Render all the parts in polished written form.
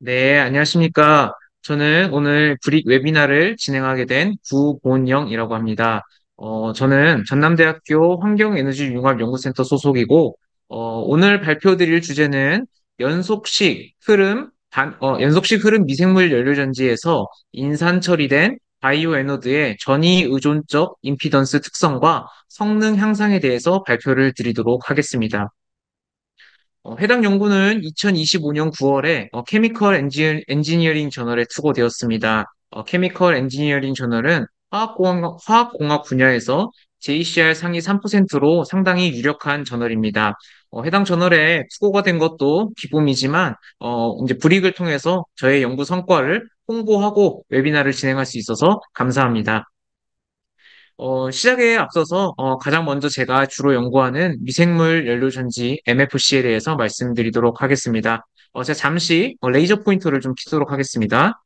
네, 안녕하십니까. 저는 오늘 브릭 웨비나를 진행하게 된 구본영이라고 합니다. 저는 전남대학교 환경에너지융합연구센터 소속이고, 오늘 발표드릴 주제는 연속식 흐름 미생물 연료전지에서 인산 처리된 바이오 에너드의 전위 의존적 임피던스 특성과 성능 향상에 대해서 발표를 드리도록 하겠습니다. 해당 연구는 2025년 9월에 엔지니어링 저널에 투고되었습니다. 케미컬 엔지니어링 저널은 화학공학 분야에서 JCR 상위 3%로 상당히 유력한 저널입니다. 해당 저널에 투고가 된 것도 기쁨이지만, 이제 브릭을 통해서 저의 연구 성과를 홍보하고 웨비나를 진행할 수 있어서 감사합니다. 시작에 앞서서 가장 먼저 제가 주로 연구하는 미생물 연료전지 MFC에 대해서 말씀드리도록 하겠습니다. 제가 잠시 레이저 포인터를 좀 켜도록 하겠습니다.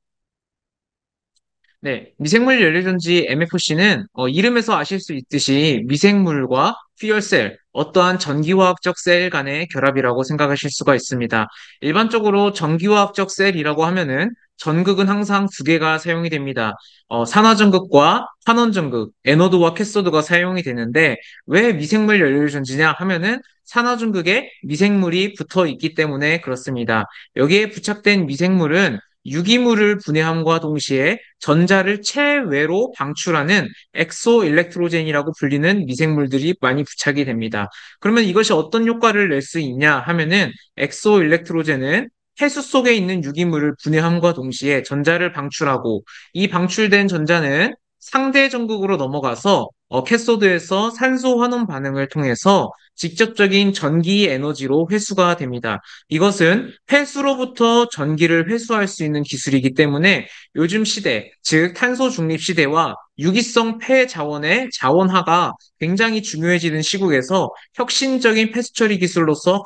네, 미생물 연료전지 MFC는 이름에서 아실 수 있듯이 미생물과 퓨얼셀, 어떠한 전기화학적 셀 간의 결합이라고 생각하실 수가 있습니다. 일반적으로 전기화학적 셀이라고 하면은 전극은 항상 두 개가 사용이 됩니다. 산화전극과 환원전극, 에노드와 캐소드가 사용이 되는데 왜 미생물 연료전지냐 하면은 산화전극에 미생물이 붙어 있기 때문에 그렇습니다. 여기에 부착된 미생물은 유기물을 분해함과 동시에 전자를 체외로 방출하는 엑소일렉트로젠이라고 불리는 미생물들이 많이 부착이 됩니다. 그러면 이것이 어떤 효과를 낼 수 있냐 하면은 엑소일렉트로젠은 해수 속에 있는 유기물을 분해함과 동시에 전자를 방출하고 이 방출된 전자는 상대 전극으로 넘어가서 캐소드에서 산소 환원 반응을 통해서 직접적인 전기 에너지로 회수가 됩니다. 이것은 폐수로부터 전기를 회수할 수 있는 기술이기 때문에 요즘 시대, 즉 탄소 중립 시대와 유기성 폐자원의 자원화가 굉장히 중요해지는 시국에서 혁신적인 폐수 처리 기술로서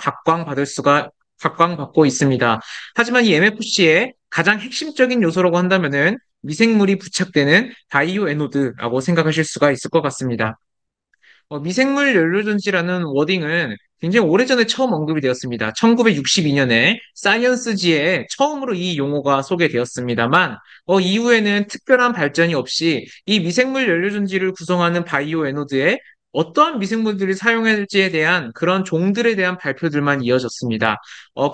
각광받고 있습니다. 하지만 이 MFC의 가장 핵심적인 요소라고 한다면은 미생물이 부착되는 바이오 에노드라고 생각하실 수가 있을 것 같습니다. 미생물 연료전지라는 워딩은 굉장히 오래전에 처음 언급이 되었습니다. 1962년에 사이언스지에 처음으로 이 용어가 소개되었습니다만, 이후에는 특별한 발전이 없이 이 미생물 연료전지를 구성하는 바이오 에노드에 어떠한 미생물들이 사용할지에 대한 그런 종들에 대한 발표들만 이어졌습니다.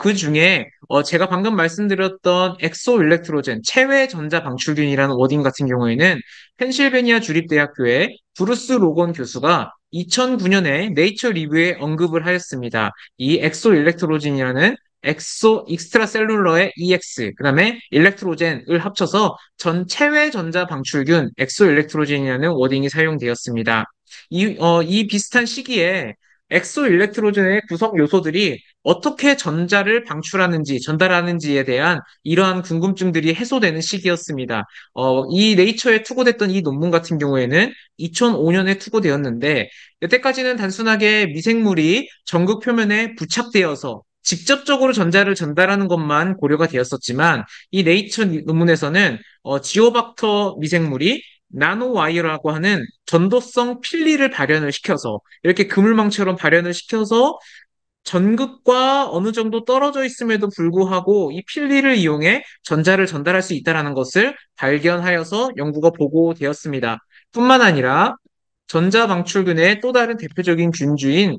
그 중에 제가 방금 말씀드렸던 엑소 일렉트로젠, 체외 전자 방출균이라는 워딩 같은 경우에는 펜실베니아 주립대학교의 브루스 로건 교수가 2009년에 네이처 리뷰에 언급을 하였습니다. 이 엑소 일렉트로진이라는 엑소 익스트라셀룰러의 EX, 그다음에 일렉트로젠을 합쳐서 전 체외 전자 방출균 엑소 일렉트로젠이라는 워딩이 사용되었습니다. 이 비슷한 시기에 엑소 일렉트로젠의 구성 요소들이 어떻게 전자를 방출하는지, 전달하는지에 대한 이러한 궁금증들이 해소되는 시기였습니다. 이 네이처에 투고됐던 이 논문 같은 경우에는 2005년에 투고되었는데, 여태까지는 단순하게 미생물이 전극 표면에 부착되어서 직접적으로 전자를 전달하는 것만 고려가 되었었지만, 이 네이처 논문에서는 지오박터 미생물이 나노와이어라고 하는 전도성 필리를 발현을 시켜서 이렇게 그물망처럼 발현을 시켜서 전극과 어느 정도 떨어져 있음에도 불구하고 이 필리를 이용해 전자를 전달할 수 있다는 것을 발견하여서 연구가 보고되었습니다. 뿐만 아니라 전자방출균의 또 다른 대표적인 균인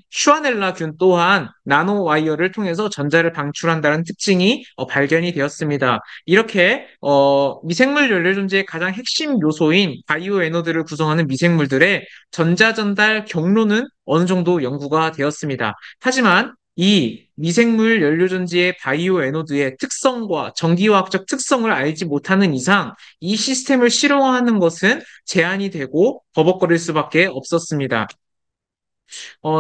슈아넬라균 또한 나노와이어를 통해서 전자를 방출한다는 특징이 발견이 되었습니다. 이렇게 미생물 연료 존재의 가장 핵심 요소인 바이오 에너드를 구성하는 미생물들의 전자 전달 경로는 어느 정도 연구가 되었습니다. 하지만 이 미생물 연료전지의 바이오 에노드의 특성과 전기화학적 특성을 알지 못하는 이상 이 시스템을 실용화하는 것은 제한이 되고 버벅거릴 수밖에 없었습니다.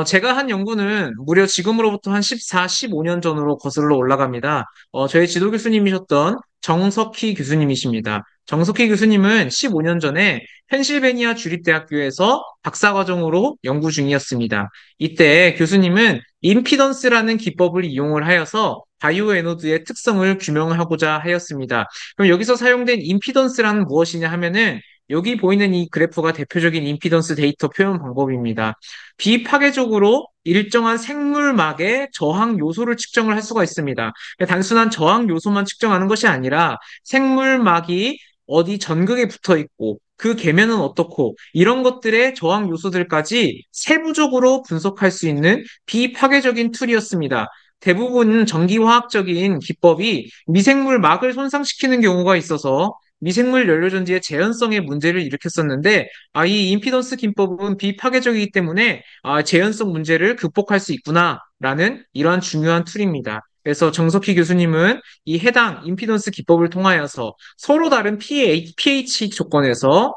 제가 한 연구는 무려 지금으로부터 한 14, 15년 전으로 거슬러 올라갑니다. 저희 지도 교수님이셨던 정석희 교수님이십니다. 정석희 교수님은 15년 전에 펜실베니아 주립대학교에서 박사과정으로 연구 중이었습니다. 이때 교수님은 임피던스라는 기법을 이용을 하여서 바이오 에노드의 특성을 규명하고자 하였습니다. 그럼 여기서 사용된 임피던스라는 무엇이냐 하면은 여기 보이는 이 그래프가 대표적인 임피던스 데이터 표현 방법입니다. 비파괴적으로 일정한 생물막의 저항 요소를 측정을 할 수가 있습니다. 단순한 저항 요소만 측정하는 것이 아니라 생물막이 어디 전극에 붙어 있고 그 계면은 어떻고 이런 것들의 저항 요소들까지 세부적으로 분석할 수 있는 비파괴적인 툴이었습니다. 대부분 전기화학적인 기법이 미생물 막을 손상시키는 경우가 있어서 미생물 연료전지의 재현성에 문제를 일으켰었는데 이 임피던스 기법은 비파괴적이기 때문에 재현성 문제를 극복할 수 있구나라는 이러한 중요한 툴입니다. 그래서 정석희 교수님은 이 해당 임피던스 기법을 통하여서 서로 다른 pH 조건에서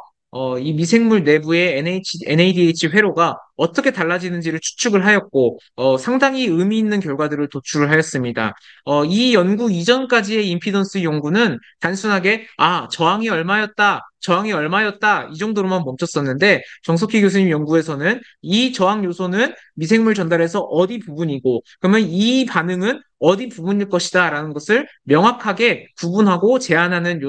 이 미생물 내부의 NADH 회로가 어떻게 달라지는지를 추측을 하였고, 상당히 의미 있는 결과들을 도출을 하였습니다. 이 연구 이전까지의 임피던스 연구는 단순하게, 저항이 얼마였다, 이 정도로만 멈췄었는데, 정석희 교수님 연구에서는 이 저항 요소는 미생물 전달에서 어디 부분이고, 그러면 이 반응은 어디 부분일 것이다, 라는 것을 명확하게 구분하고 제안하는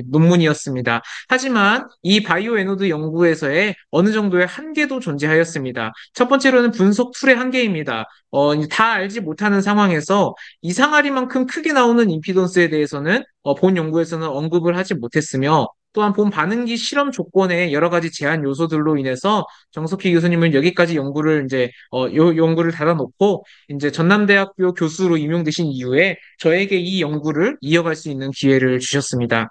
논문이었습니다. 하지만 이 바이오 에노드 연구에서의 어느 정도의 한계도 존재하였습니다. 첫 번째로는 분석 툴의 한계입니다. 이제 다 알지 못하는 상황에서 이상하리만큼 크게 나오는 임피던스에 대해서는 본 연구에서는 언급을 하지 못했으며 또한 본 반응기 실험 조건의 여러 가지 제한 요소들로 인해서 정석희 교수님은 여기까지 연구를 연구를 닫아놓고 이제 전남대학교 교수로 임용되신 이후에 저에게 이 연구를 이어갈 수 있는 기회를 주셨습니다.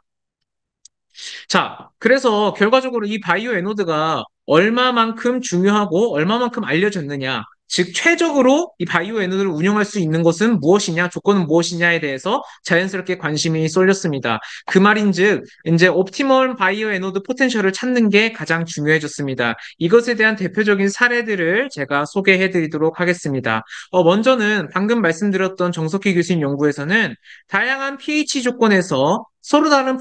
자, 그래서 결과적으로 이 바이오 에노드가 얼마만큼 중요하고 얼마만큼 알려졌느냐, 즉 최적으로 이 바이오 에노드를 운영할 수 있는 것은 무엇이냐, 조건은 무엇이냐에 대해서 자연스럽게 관심이 쏠렸습니다. 그 말인즉 이제 옵티멀 바이오 에노드 포텐셜을 찾는 게 가장 중요해졌습니다. 이것에 대한 대표적인 사례들을 제가 소개해 드리도록 하겠습니다. 먼저는 방금 말씀드렸던 정석희 교수님 연구에서는 다양한 pH 조건에서 서로 다른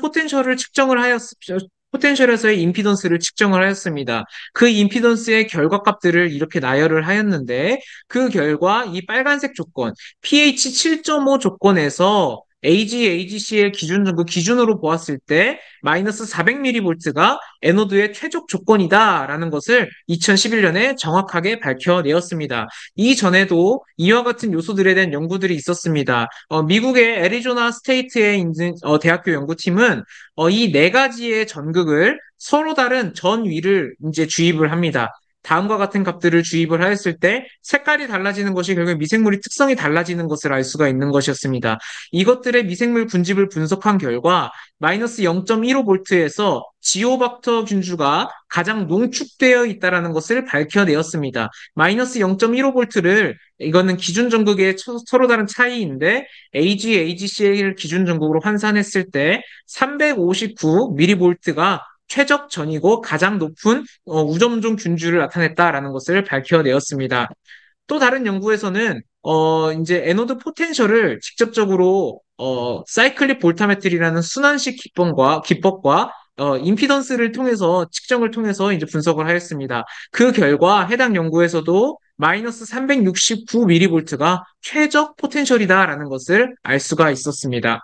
포텐셜에서의 임피던스를 측정을 하였습니다. 그 임피던스의 결과값들을 이렇게 나열을 하였는데 그 결과 이 빨간색 조건 pH 7.5 조건에서 AgCl 기준으로 보았을 때 마이너스 400mV가 에노드의 최적 조건이다라는 것을 2011년에 정확하게 밝혀내었습니다. 이전에도 이와 같은 요소들에 대한 연구들이 있었습니다. 미국의 애리조나 스테이트의 대학교 연구팀은 이 네 가지의 전극을 서로 다른 전위를 이제 주입을 합니다. 다음과 같은 값들을 주입을 하였을 때 색깔이 달라지는 것이 결국 미생물의 특성이 달라지는 것을 알 수가 있는 것이었습니다. 이것들의 미생물 분집을 분석한 결과 마이너스 0.15V에서 지오박터 균주가 가장 농축되어 있다는 것을 밝혀내었습니다. 마이너스 0.15V를 이거는 기준 전극의 서로 다른 차이인데 AgCl 기준 전극으로 환산했을 때 359mV가 최적 전이고 가장 높은 우점종 균주를 나타냈다라는 것을 밝혀내었습니다. 또 다른 연구에서는 이제 에노드 포텐셜을 직접적으로 사이클릭 볼타메트리라는 순환식 기법과 임피던스를 통해서 측정을 통해서 이제 분석을 하였습니다. 그 결과 해당 연구에서도 마이너스 369mV가 최적 포텐셜이다라는 것을 알 수가 있었습니다.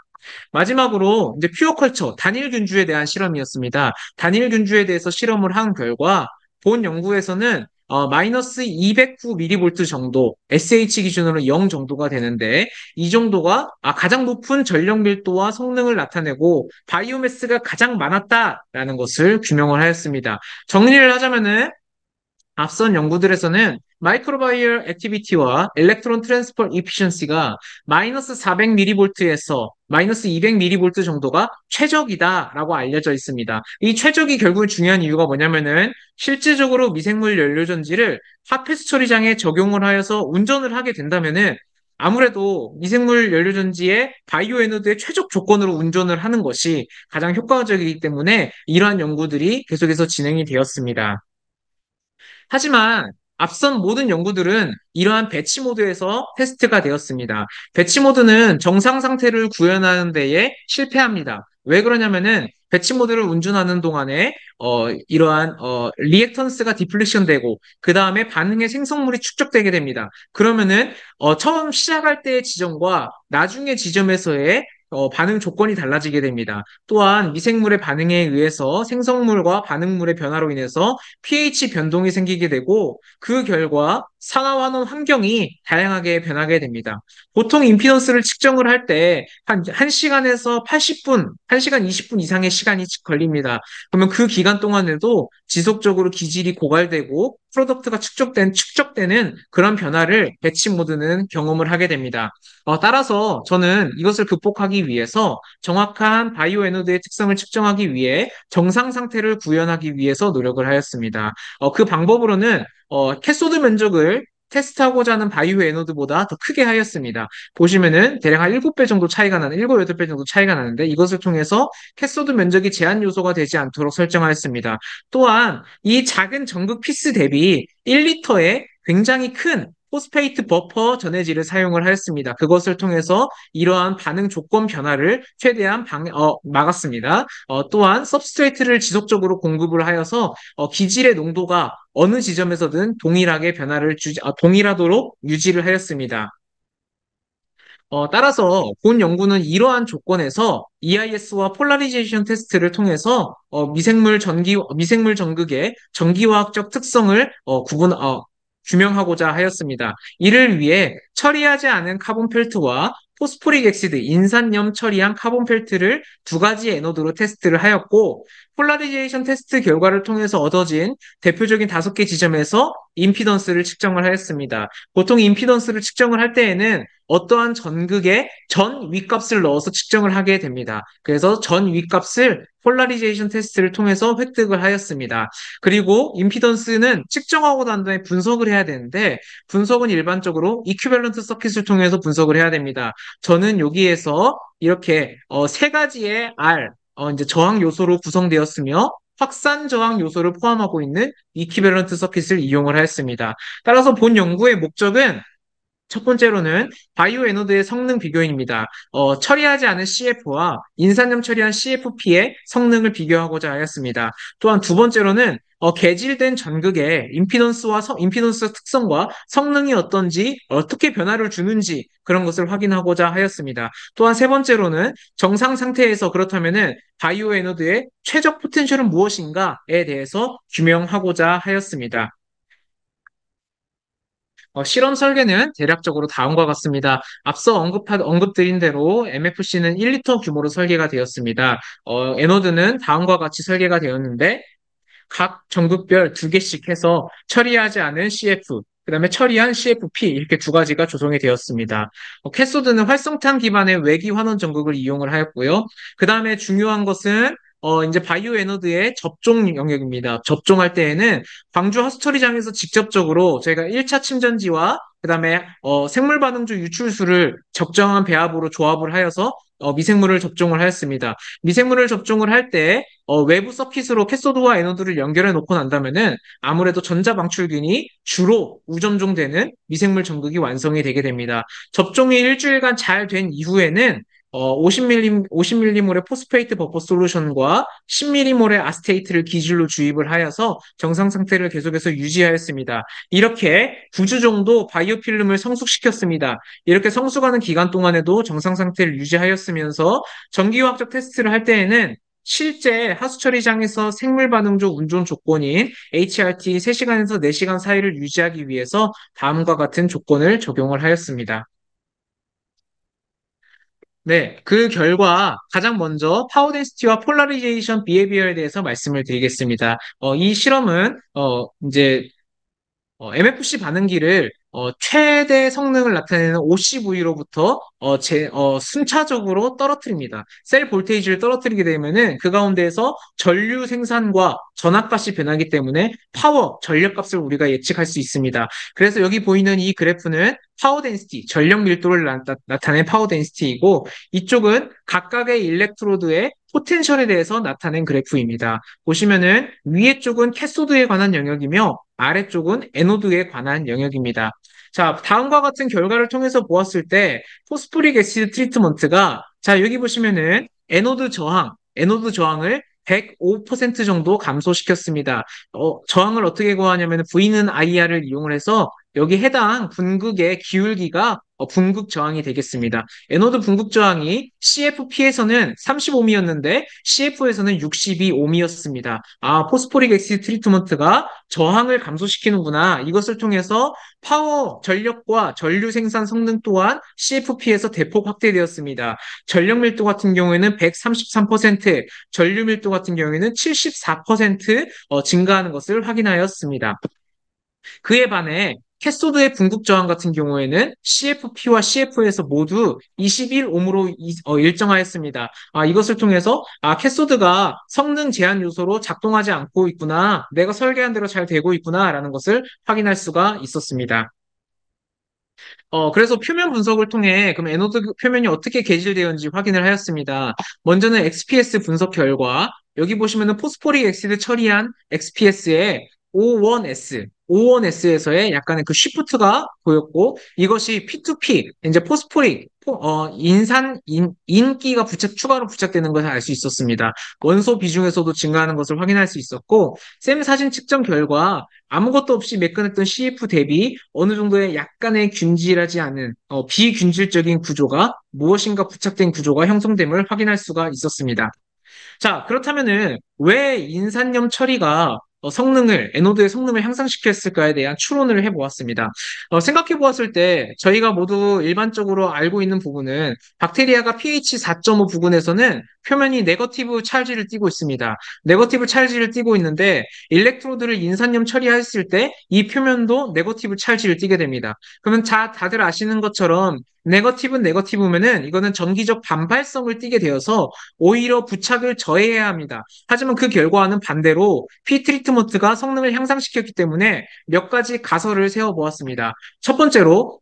마지막으로 이제 퓨어 컬처 단일 균주에 대한 실험이었습니다. 단일 균주에 대해서 실험을 한 결과 본 연구에서는 마이너스 209mV 정도, SH 기준으로 0 정도가 되는데 이 정도가 가장 높은 전력 밀도와 성능을 나타내고 바이오매스가 가장 많았다라는 것을 규명을 하였습니다. 정리를 하자면은 앞선 연구들에서는 마이크로바이얼 액티비티와 일렉트론 트랜스퍼 이피션시가 마이너스 400mV에서 마이너스 200mV 정도가 최적이다라고 알려져 있습니다. 이 최적이 결국 중요한 이유가 뭐냐면은 실질적으로 미생물 연료전지를 핫패스 처리장에 적용을 하여서 운전을 하게 된다면은 아무래도 미생물 연료전지의 바이오 에너드의 최적 조건으로 운전을 하는 것이 가장 효과적이기 때문에 이러한 연구들이 계속해서 진행이 되었습니다. 하지만 앞선 모든 연구들은 이러한 배치 모드에서 테스트가 되었습니다. 배치 모드는 정상 상태를 구현하는 데에 실패합니다. 왜 그러냐면은 배치 모드를 운전하는 동안에 이러한 리액턴스가 디플렉션 되고 그 다음에 반응의 생성물이 축적되게 됩니다. 그러면은 처음 시작할 때의 지점과 나중의 지점에서의 반응 조건이 달라지게 됩니다. 또한 미생물의 반응에 의해서 생성물과 반응물의 변화로 인해서 pH 변동이 생기게 되고 그 결과 산화환원 환경이 다양하게 변하게 됩니다. 보통 임피던스를 측정을 할 때 한 1시간에서 80분, 1시간 20분 이상의 시간이 걸립니다. 그러면 그 기간 동안에도 지속적으로 기질이 고갈되고 프로덕트가 축적되는 그런 변화를 배치 모드는 경험을 하게 됩니다. 따라서 저는 이것을 극복하기 위해서 정확한 바이오 에노드의 특성을 측정하기 위해 정상 상태를 구현하기 위해서 노력을 하였습니다. 그 방법으로는 캐소드 면적을 테스트하고자 하는 바이오 에노드보다 더 크게 하였습니다. 보시면은 대략 한 7배 정도 차이가 나는, 7, 8배 정도 차이가 나는데 이것을 통해서 캐소드 면적이 제한 요소가 되지 않도록 설정하였습니다. 또한 이 작은 전극 피스 대비 1리터에 굉장히 큰 포스페이트 버퍼 전해질을 사용을 하였습니다. 그것을 통해서 이러한 반응 조건 변화를 최대한 막았습니다. 또한 서브스트레이트를 지속적으로 공급을 하여서 기질의 농도가 어느 지점에서든 동일하게 동일하도록 유지를 하였습니다. 따라서 본 연구는 이러한 조건에서 EIS와 폴라리제이션 테스트를 통해서 미생물 전극의 전기화학적 특성을 규명하고자 하였습니다. 이를 위해 처리하지 않은 카본 펠트와 포스포릭 액시드, 인산염 처리한 카본 펠트를 두 가지 에너드로 테스트를 하였고, 폴라리제이션 테스트 결과를 통해서 얻어진 대표적인 5개 지점에서 임피던스를 측정을 하였습니다. 보통 임피던스를 측정을 할 때에는 어떠한 전극에 전 윗값을 넣어서 측정을 하게 됩니다. 그래서 전 윗값을 폴라리제이션 테스트를 통해서 획득을 하였습니다. 그리고 임피던스는 측정하고 난 다음에 분석을 해야 되는데 분석은 일반적으로 이퀴밸런트 서킷을 통해서 분석을 해야 됩니다. 저는 여기에서 이렇게 세 가지의 이제 저항 요소로 구성되었으며 확산 저항 요소를 포함하고 있는 이퀴밸런트 서킷을 이용을 하였습니다. 따라서 본 연구의 목적은 첫 번째로는 바이오 에노드의 성능 비교입니다. 처리하지 않은 CF와 인산염 처리한 CFP의 성능을 비교하고자 하였습니다. 또한 두 번째로는 개질된 전극의 임피던스 특성과 성능이 어떤지, 어떻게 변화를 주는지 그런 것을 확인하고자 하였습니다. 또한 세 번째로는 정상 상태에서 그렇다면은 바이오 에노드의 최적 포텐셜은 무엇인가에 대해서 규명하고자 하였습니다. 실험 설계는 대략적으로 다음과 같습니다. 앞서 언급드린 대로 MFC는 1리터 규모로 설계가 되었습니다. 에노드는 다음과 같이 설계가 되었는데 각 전극별 2개씩 해서 처리하지 않은 CF, 그다음에 처리한 CFP 이렇게 두 가지가 조성이 되었습니다. 캐소드는 활성탄 기반의 외기 환원 전극을 이용을 하였고요. 그다음에 중요한 것은 이제 바이오 에너드의 접종 영역입니다. 접종할 때에는 광주 하수처리장에서 직접적으로 저희가 1차 침전지와 그다음에 생물 반응주 유출수를 적정한 배합으로 조합을 하여서 미생물을 접종을 하였습니다. 미생물을 접종을 할 때 외부 서킷으로 캐소드와 에노드를 연결해 놓고 난다면은 아무래도 전자 방출균이 주로 우점종되는 미생물 전극이 완성이 되게 됩니다. 접종이 일주일간 잘 된 이후에는 50mg몰의 포스페이트 버퍼 솔루션과 10mg몰의 아스테이트를 기준으로 주입을 하여서 정상 상태를 계속해서 유지하였습니다. 이렇게 9주 정도 바이오필름을 성숙시켰습니다. 이렇게 성숙하는 기간 동안에도 정상 상태를 유지하였으면서 전기화학적 테스트를 할 때에는 실제 하수처리장에서 생물 반응조 운전 조건인 HRT 3시간에서 4시간 사이를 유지하기 위해서 다음과 같은 조건을 적용을 하였습니다. 네, 그 결과 가장 먼저 파워 덴시티와 폴라리제이션 비헤비어에 대해서 말씀을 드리겠습니다. 이 실험은 이제 MFC 반응기를 최대 성능을 나타내는 OC 부위로부터 순차적으로 떨어뜨립니다. 셀 볼테이지를 떨어뜨리게 되면은 그 가운데에서 전류 생산과 전압값이 변하기 때문에 전력값을 우리가 예측할 수 있습니다. 그래서 여기 보이는 이 그래프는 파워 덴시티, 전력 밀도를 나타낸 파워 덴시티이고 이쪽은 각각의 일렉트로드의 포텐셜에 대해서 나타낸 그래프입니다. 보시면은 위에 쪽은 캐소드에 관한 영역이며 아래쪽은 에노드에 관한 영역입니다. 자, 다음과 같은 결과를 통해서 보았을 때 포스포릭 애시드 트리트먼트가 자, 여기 보시면은 에노드 저항을 105% 정도 감소시켰습니다. 저항을 어떻게 구하냐면 V는 IR을 이용을 해서 여기 해당 분극의 기울기가 분극 저항이 되겠습니다. 에노드 분극 저항이 CFP에서는 35ohm였는데 CF에서는 62ohm였습니다. 아, 포스포릭 엑시드 트리트먼트가 저항을 감소시키는구나. 이것을 통해서 파워, 전력과 전류 생산 성능 또한 CFP에서 대폭 확대되었습니다. 전력 밀도 같은 경우에는 133%, 전류 밀도 같은 경우에는 74% 증가하는 것을 확인하였습니다. 그에 반해 캐소드의 분극 저항 같은 경우에는 CFP와 CF에서 모두 21ohm로 일정하였습니다. 이것을 통해서 캐소드가 성능 제한 요소로 작동하지 않고 있구나, 내가 설계한 대로 잘 되고 있구나라는 것을 확인할 수가 있었습니다. 그래서 표면 분석을 통해 그럼 에노드 표면이 어떻게 개질되었는지 확인을 하였습니다. 먼저는 XPS 분석 결과, 여기 보시면은 포스포릭 엑시드 처리한 XPS의 O1S에서의 약간의 그 쉬프트가 보였고, 이것이 P2P, 이제 포스포릭, 인기가 추가로 부착되는 것을 알 수 있었습니다. 원소 비중에서도 증가하는 것을 확인할 수 있었고, 샘 사진 측정 결과 아무것도 없이 매끈했던 CF 대비 어느 정도의 약간의 균질하지 않은 비균질적인 구조가, 무엇인가 부착된 구조가 형성됨을 확인할 수가 있었습니다. 자, 그렇다면은 왜 인산염 처리가 에노드의 성능을 향상시켰을까에 대한 추론을 해보았습니다. 생각해 보았을 때 저희가 모두 일반적으로 알고 있는 부분은 박테리아가 pH 4.5 부근에서는 표면이 네거티브 찰지를 띠고 있습니다. 네거티브 찰지를 띠고 있는데 일렉트로드를 인산염 처리했을 때 이 표면도 네거티브 찰지를 띠게 됩니다. 그러면 다들 아시는 것처럼 네거티브면은 이거는 전기적 반발성을 띠게 되어서 오히려 부착을 저해해야 합니다. 하지만 그 결과와는 반대로 P 트리트먼트가 성능을 향상시켰기 때문에 몇 가지 가설을 세워보았습니다. 첫 번째로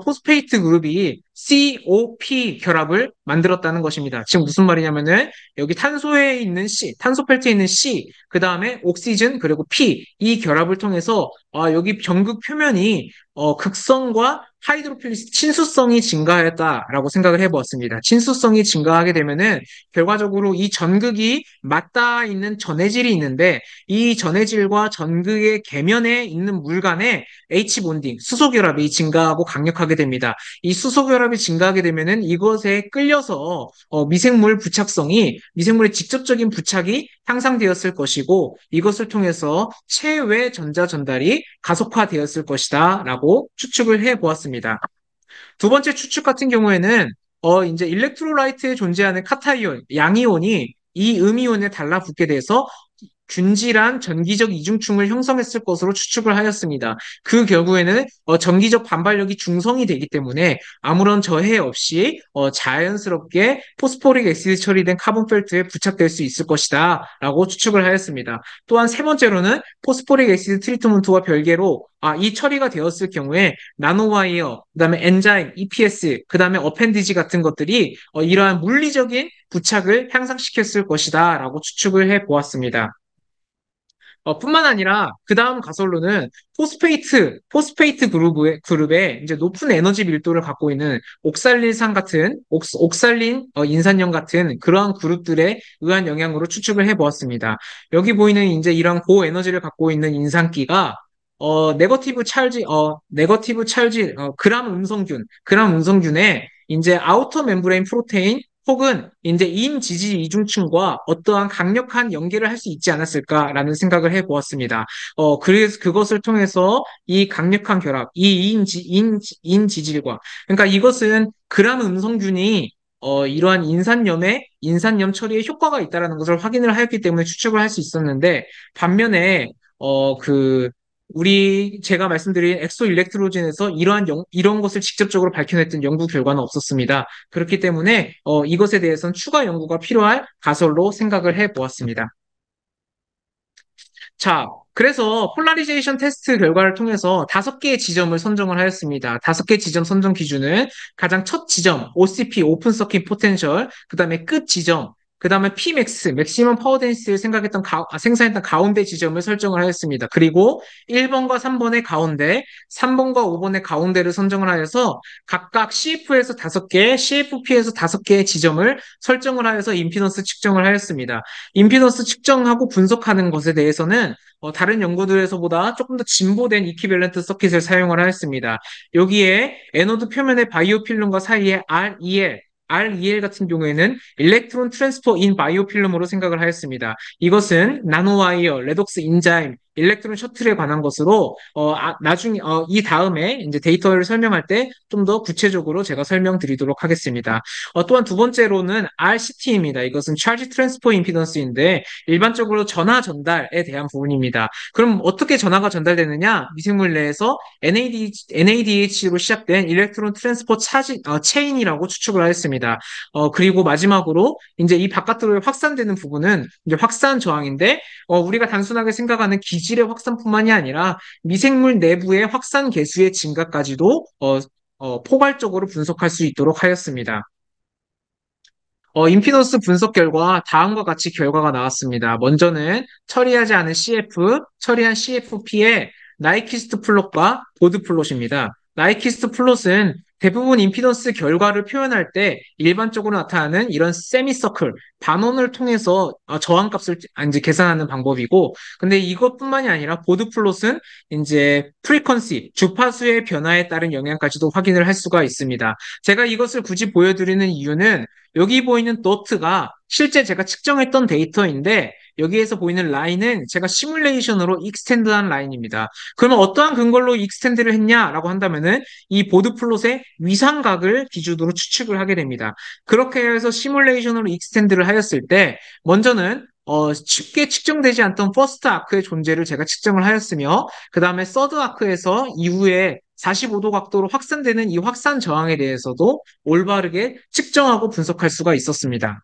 포스페이트 그룹이 COP 결합을 만들었다는 것입니다. 지금 무슨 말이냐면은 여기 탄소에 있는 C, 탄소 펠트에 있는 C, 그 다음에 옥시즌 그리고 P, 이 결합을 통해서 여기 전극 표면이 극성과 하이드로필리스 친수성이 증가했다라고 생각을 해보았습니다. 친수성이 증가하게 되면은 결과적으로 이 전극이 맞닿아 있는 전해질이 있는데, 이 전해질과 전극의 계면에 있는 물 간의 H본딩, 수소결합이 증가하고 강력하게 됩니다. 이 수소결합이 증가하게 되면은 이것에 끌려서 미생물의 직접적인 부착이 향상되었을 것이고, 이것을 통해서 체외 전자 전달이 가속화되었을 것이다 라고 추측을 해보았습니다. 두 번째 추측 같은 경우에는 이제 일렉트로라이트에 존재하는 카타이온, 양이온이 이 음이온에 달라붙게 돼서 균질한 전기적 이중충을 형성했을 것으로 추측을 하였습니다. 그 결국에는 전기적 반발력이 중성이 되기 때문에 아무런 저해 없이 자연스럽게 포스포릭 엑시드 처리된 카본 펠트에 부착될 수 있을 것이다 라고 추측을 하였습니다. 또한 세 번째로는 포스포릭 엑시드 트리트먼트와 별개로 이 처리가 되었을 경우에 나노와이어, 그다음에 엔자임, EPS, 그다음에 어펜디지 같은 것들이 이러한 물리적인 부착을 향상시켰을 것이다 라고 추측을 해보았습니다. 뿐만 아니라 그 다음 가설로는 포스페이트 그룹의 이제 높은 에너지 밀도를 갖고 있는 옥살린산 같은 옥살린 인산염 같은 그러한 그룹들에 의한 영향으로 추측을 해보았습니다. 여기 보이는 이제 이런 고에너지를 갖고 있는 인산기가 네거티브 찰지, 그람 음성균에 이제 아우터 멤브레인 프로테인 혹은 이제 인지지 이중층과 어떠한 강력한 연계를 할 수 있지 않았을까라는 생각을 해보았습니다. 그래서 그것을 통해서 이 강력한 결합, 인지질과, 그러니까 이것은 그람 음성균이 이러한 인산염 처리에 효과가 있다는 것을 확인을 하였기 때문에 추측을 할 수 있었는데, 반면에 제가 말씀드린 엑소 일렉트로진에서 이런 것을 직접적으로 밝혀냈던 연구 결과는 없었습니다. 그렇기 때문에 이것에 대해서는 추가 연구가 필요할 가설로 생각을 해 보았습니다. 자, 그래서 폴라리제이션 테스트 결과를 통해서 5개의 지점을 선정을 하였습니다. 5개 지점 선정 기준은 가장 첫 지점, OCP, 오픈 서킷 포텐셜, 그 다음에 끝 지점, 그 다음에 Pmax, 맥시멈 파워 덴시티를 생산했던 가운데 지점을 설정을 하였습니다. 그리고 1번과 3번의 가운데, 3번과 5번의 가운데를 선정을 하여서 각각 CF에서 5개, CFP에서 5개의 지점을 설정을 하여서 임피던스 측정을 하였습니다. 임피던스 측정하고 분석하는 것에 대해서는 다른 연구들에서보다 조금 더 진보된 이퀴밸런트 서킷을 사용을 하였습니다. 여기에 에노드 표면의 바이오 필름과 사이에 REL 같은 경우에는 일렉트론 트랜스퍼 인 바이오 필름으로 생각을 하였습니다. 이것은 나노와이어, 레독스 인자임, 일렉트론 셔틀에 관한 것으로 나중에 이 다음에 이제 데이터를 설명할 때 좀 더 구체적으로 제가 설명드리도록 하겠습니다. 또한 두 번째로는 RCT입니다. 이것은 Charge Transfer Impedance인데 일반적으로 전하 전달에 대한 부분입니다. 그럼 어떻게 전하가 전달되느냐? 미생물 내에서 NADH로 시작된 일렉트론 트랜스퍼 체인이라고 추측을 하였습니다. 그리고 마지막으로 이제 이 바깥으로 확산되는 부분은 이제 확산 저항인데 우리가 단순하게 생각하는 기질의 확산뿐만이 아니라 미생물 내부의 확산 개수의 증가까지도 포괄적으로 분석할 수 있도록 하였습니다. 임피던스 분석 결과 다음과 같이 결과가 나왔습니다. 먼저는 처리하지 않은 CF, 처리한 CFP의 나이키스트 플롯과 보드 플롯입니다. 나이키스트 플롯은 대부분 임피던스 결과를 표현할 때 일반적으로 나타나는 이런 세미서클, 반원을 통해서 저항값을 이제 계산하는 방법이고, 근데 이것뿐만이 아니라 보드 플롯은 이제 프리퀀시, 주파수의 변화에 따른 영향까지도 확인을 할 수가 있습니다. 제가 이것을 굳이 보여드리는 이유는 여기 보이는 도트가 실제 제가 측정했던 데이터인데 여기에서 보이는 라인은 제가 시뮬레이션으로 익스텐드한 라인입니다. 그러면 어떠한 근거로 익스텐드를 했냐라고 한다면은 이 보드 플롯의 위상각을 기준으로 추측을 하게 됩니다. 그렇게 해서 시뮬레이션으로 익스텐드를 하였을 때 먼저는 쉽게 측정되지 않던 퍼스트 아크의 존재를 제가 측정을 하였으며 그 다음에 서드 아크에서 이후에 45도 각도로 확산되는 이 확산 저항에 대해서도 올바르게 측정하고 분석할 수가 있었습니다.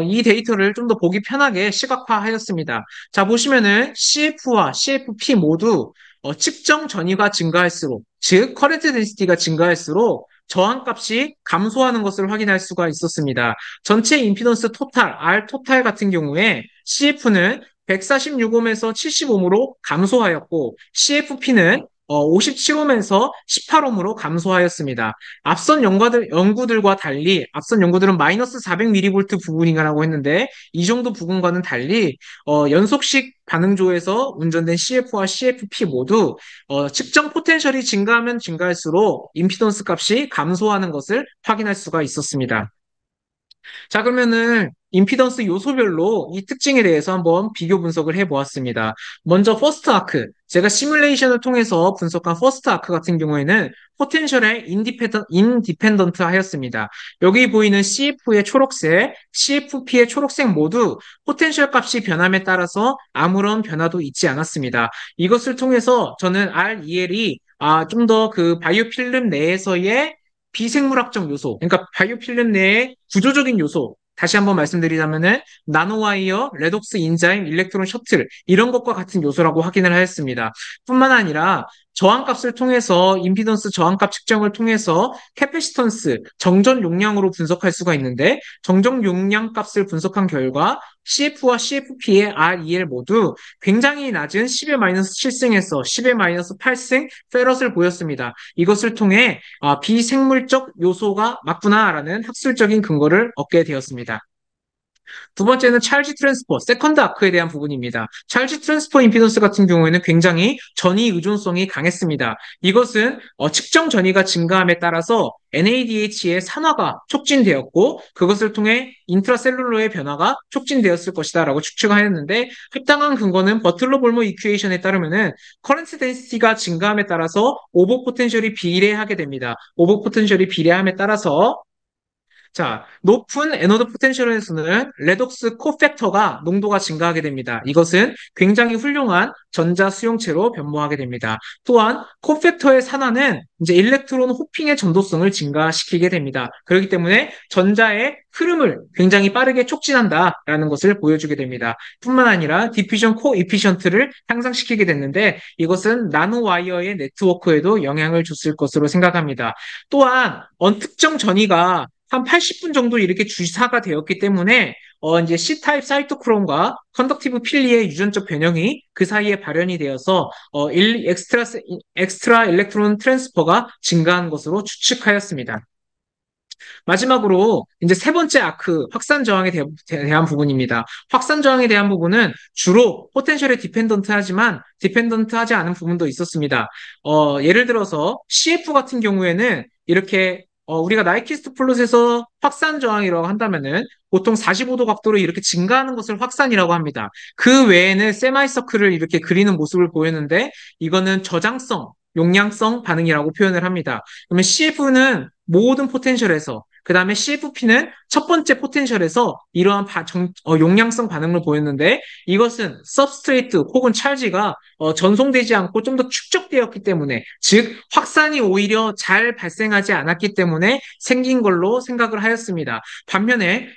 이 데이터를 좀 더 보기 편하게 시각화하였습니다. 자, 보시면은 CF와 CFP 모두 측정 전위가 증가할수록, 즉, 커런트 덴시티가 증가할수록 저항값이 감소하는 것을 확인할 수가 있었습니다. 전체 임피던스 토탈, R 토탈 같은 경우에 CF는 146옴에서 70옴으로 감소하였고, CFP는 57옴에서 18옴으로 감소하였습니다. 연구들과 달리, 앞선 연구들은 마이너스 400mV 부분이라고 했는데, 이 정도 부분과는 달리, 연속식 반응조에서 운전된 CF와 CFP 모두, 측정 포텐셜이 증가하면 증가할수록 임피던스 값이 감소하는 것을 확인할 수가 있었습니다. 자, 그러면은 임피던스 요소별로 이 특징에 대해서 한번 비교 분석을 해보았습니다. 먼저 퍼스트 아크, 제가 시뮬레이션을 통해서 분석한 퍼스트 아크 같은 경우에는 포텐셜에 인디펜던트 하였습니다. 여기 보이는 CF의 초록색, CFP의 초록색 모두 포텐셜 값이 변함에 따라서 아무런 변화도 있지 않았습니다. 이것을 통해서 저는 REL이 좀 더 그 바이오 필름 내에서의 비생물학적 요소, 그러니까 바이오필름 내의 구조적인 요소, 다시 한번 말씀드리자면은 나노와이어, 레독스 인자임, 일렉트론 셔틀 이런 것과 같은 요소라고 확인을 하였습니다. 뿐만 아니라 저항값을 통해서 임피던스 저항값 측정을 통해서 캐패시턴스, 정전 용량으로 분석할 수가 있는데 정전 용량 값을 분석한 결과 CF와 CFP의 REL 모두 굉장히 낮은 10-7승에서 10-8승 페럿을 보였습니다. 이것을 통해 비생물적 요소가 맞구나라는 학술적인 근거를 얻게 되었습니다. 두 번째는 찰지 트랜스퍼, 세컨드 아크에 대한 부분입니다. 찰지 트랜스퍼 임피던스 같은 경우에는 굉장히 전위 의존성이 강했습니다. 이것은 측정 전위가 증가함에 따라서 NADH의 산화가 촉진되었고 그것을 통해 인트라셀룰러의 변화가 촉진되었을 것이다라고 추측하였는데 합당한 근거는 버틀러 볼머 이퀘이션에 따르면은 커런트 덴시티가 증가함에 따라서 오버 포텐셜이 비례하게 됩니다. 오버 포텐셜이 비례함에 따라서 자, 높은 에너드 포텐셜에서는 레독스 코팩터가 농도가 증가하게 됩니다. 이것은 굉장히 훌륭한 전자 수용체로 변모하게 됩니다. 또한 코팩터의 산화는 이제 일렉트론 호핑의 전도성을 증가시키게 됩니다. 그렇기 때문에 전자의 흐름을 굉장히 빠르게 촉진한다라는 것을 보여주게 됩니다. 뿐만 아니라 디퓨전 코이피션트를 향상시키게 됐는데 이것은 나노와이어의 네트워크에도 영향을 줬을 것으로 생각합니다. 또한 특정 전위가 한 80분 정도 이렇게 주사가 되었기 때문에 이제 C타입 사이토크롬과 컨덕티브 필리의 유전적 변형이 그 사이에 발현이 되어서 엑스트라 일렉트론 트랜스퍼가 증가한 것으로 추측하였습니다. 마지막으로 이제 세 번째 아크, 확산 저항에 대한 부분입니다. 확산 저항에 대한 부분은 주로 포텐셜에 디펜던트 하지만 디펜던트 하지 않은 부분도 있었습니다. 예를 들어서 CF 같은 경우에는 이렇게 우리가 나이키스트 플롯에서 확산 저항이라고 한다면은 보통 45도 각도로 이렇게 증가하는 것을 확산이라고 합니다. 그 외에는 세마이서클을 이렇게 그리는 모습을 보였는데 이거는 저장성, 용량성 반응이라고 표현을 합니다. 그러면 CF는 모든 포텐셜에서 그 다음에 CFP는 첫 번째 포텐셜에서 이러한 용량성 반응을 보였는데 이것은 서브스트레이트 혹은 찰지가 전송되지 않고 좀 더 축적되었기 때문에 즉 확산이 오히려 잘 발생하지 않았기 때문에 생긴 걸로 생각을 하였습니다. 반면에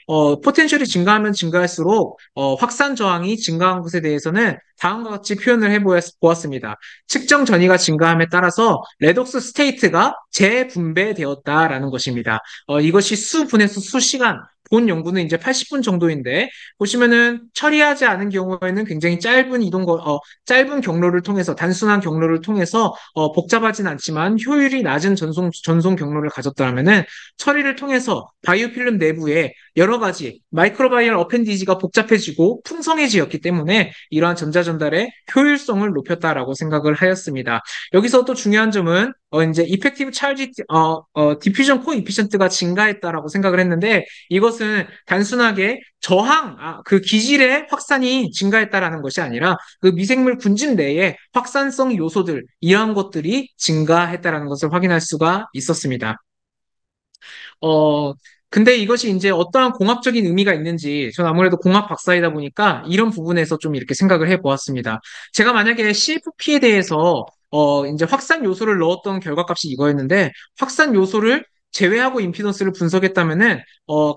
포텐셜이 증가하면 증가할수록 확산 저항이 증가한 것에 대해서는 다음과 같이 표현을 해보았습니다. 측정 전위가 증가함에 따라서 레독스 스테이트가 재분배되었다라는 것입니다. 이것이 수분에서 수시간, 본 연구는 이제 80분 정도인데, 보시면은 처리하지 않은 경우에는 굉장히 짧은 경로를 통해서, 단순한 경로를 통해서, 복잡하진 않지만 효율이 낮은 전송 경로를 가졌다면은 처리를 통해서 바이오필름 내부에 여러 가지 마이크로바이얼 어펜디지가 복잡해지고 풍성해지었기 때문에 이러한 전자 전달의 효율성을 높였다라고 생각을 하였습니다. 여기서 또 중요한 점은 이제 이펙티브 찰지 디퓨전 코이피션트가 증가했다라고 생각을 했는데 이것은 단순하게 그 기질의 확산이 증가했다라는 것이 아니라 그 미생물 군집 내에 확산성 요소들 이러한 것들이 증가했다라는 것을 확인할 수가 있었습니다. 어, 근데 이것이 이제 어떠한 공학적인 의미가 있는지, 전 아무래도 공학 박사이다 보니까 이런 부분에서 좀 이렇게 생각을 해 보았습니다. 제가 만약에 CFP에 대해서, 이제 확산 요소를 넣었던 결과값이 이거였는데, 확산 요소를 제외하고 임피던스를 분석했다면은,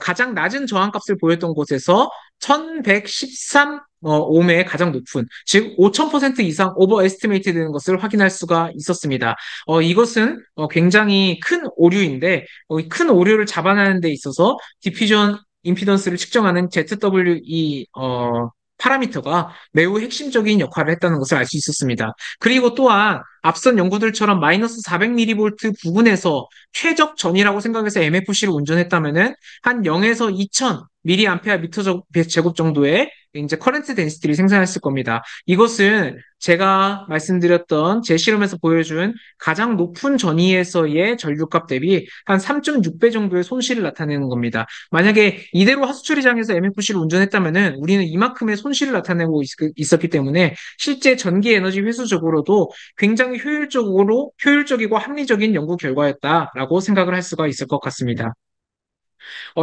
가장 낮은 저항값을 보였던 곳에서 1113 옴의 가장 높은, 즉 5000% 이상 오버 에스티메이트 되는 것을 확인할 수가 있었습니다. 이것은 굉장히 큰 오류인데 큰 오류를 잡아내는 데 있어서 디퓨전 임피던스를 측정하는 ZWE 파라미터가 매우 핵심적인 역할을 했다는 것을 알 수 있었습니다. 그리고 또한 앞선 연구들처럼 마이너스 400mV 부근에서 최적 전이라고 생각해서 MFC를 운전했다면은 한 0에서 2000 mAh 미터 제곱 정도의 이제 커런트 덴시티를 생산했을 겁니다. 이것은 제가 말씀드렸던 제 실험에서 보여준 가장 높은 전위에서의 전류값 대비 한 3.6배 정도의 손실을 나타내는 겁니다. 만약에 이대로 하수처리장에서 MFC를 운전했다면은 우리는 이만큼의 손실을 나타내고 있었기 때문에 실제 전기 에너지 회수적으로도 굉장히 효율적이고 합리적인 연구 결과였다라고 생각을 할 수가 있을 것 같습니다.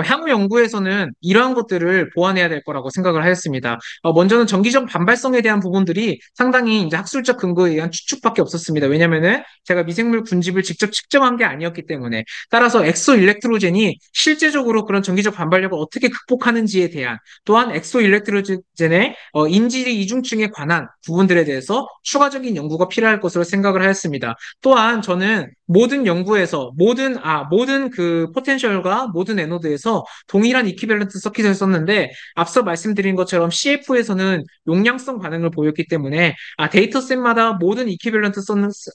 향후 연구에서는 이러한 것들을 보완해야 될 거라고 생각을 하였습니다. 먼저는 전기적 반발성에 대한 부분들이 상당히 이제 학술적 근거에 의한 추측밖에 없었습니다. 왜냐면은 제가 미생물 군집을 직접 측정한 게 아니었기 때문에 따라서 엑소 일렉트로젠이 실제적으로 그런 전기적 반발력을 어떻게 극복하는지에 대한 또한 엑소 일렉트로젠의 인지 이중증에 관한 부분들에 대해서 추가적인 연구가 필요할 것으로 생각을 하였습니다. 또한 저는 모든 연구에서 모든 그 포텐셜과 모든 에노드에서 동일한 이퀴밸런트 서킷을 썼는데 앞서 말씀드린 것처럼 CF에서는 용량성 반응을 보였기 때문에 데이터셋마다 모든 이퀴밸런트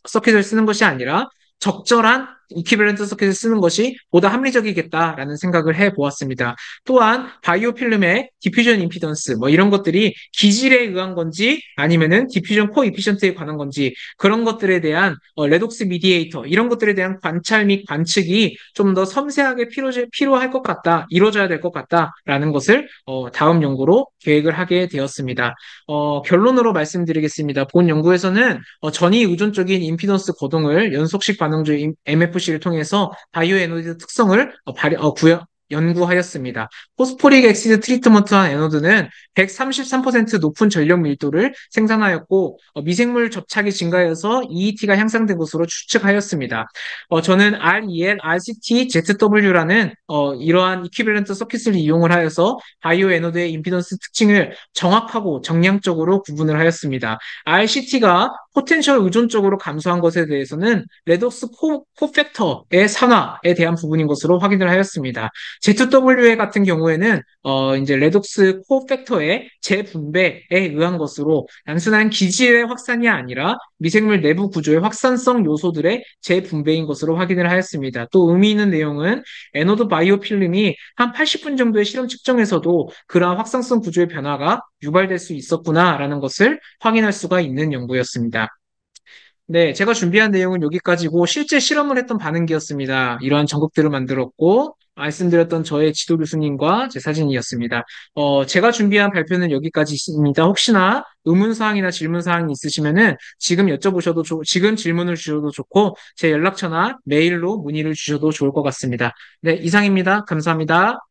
서킷을 쓰는 것이 아니라 적절한 이퀴밸런트 서킷을 쓰는 것이 보다 합리적이겠다라는 생각을 해보았습니다. 또한 바이오 필름의 디퓨전 임피던스 이런 것들이 기질에 의한 건지 아니면은 디퓨전 코이피션트에 관한 건지 그런 것들에 대한 레독스 미디에이터 이런 것들에 대한 관찰 및 관측이 좀 더 섬세하게 필요할 것 같다, 이루어져야 될 것 같다라는 것을 다음 연구로 계획을 하게 되었습니다. 결론으로 말씀드리겠습니다. 본 연구에서는 전위 의존적인 임피던스 거동을 연속식 반응주의 MFC를 통해서 바이오 에너지 특성을 연구하였습니다. 포스포릭 엑시드 트리트먼트한 에너드는 133% 높은 전력 밀도를 생산하였고 미생물 접착이 증가해서 EET가 향상된 것으로 추측하였습니다. 저는 REL, RCT, ZW라는 이러한 이퀴밸런트 서킷을 이용을 하여서 바이오 에너드의 임피던스 특징을 정확하고 정량적으로 구분을 하였습니다. RCT가 포텐셜 의존적으로 감소한 것에 대해서는 레독스 코팩터의 산화에 대한 부분인 것으로 확인을 하였습니다. Z2W 같은 경우에는 이제 레독스 코팩터의 재분배에 의한 것으로 단순한 기지의 확산이 아니라 미생물 내부 구조의 확산성 요소들의 재분배인 것으로 확인을 하였습니다. 또 의미 있는 내용은 에노드 바이오필름이 한 80분 정도의 실험 측정에서도 그러한 확산성 구조의 변화가 유발될 수 있었구나라는 것을 확인할 수가 있는 연구였습니다. 네, 제가 준비한 내용은 여기까지고 실제 실험을 했던 반응기였습니다. 이러한 전극들을 만들었고 말씀드렸던 저의 지도 교수님과 제 사진이었습니다. 제가 준비한 발표는 여기까지 있습니다. 혹시나 의문사항이나 질문사항이 있으시면은 지금 질문을 주셔도 좋고 제 연락처나 메일로 문의를 주셔도 좋을 것 같습니다. 네, 이상입니다. 감사합니다.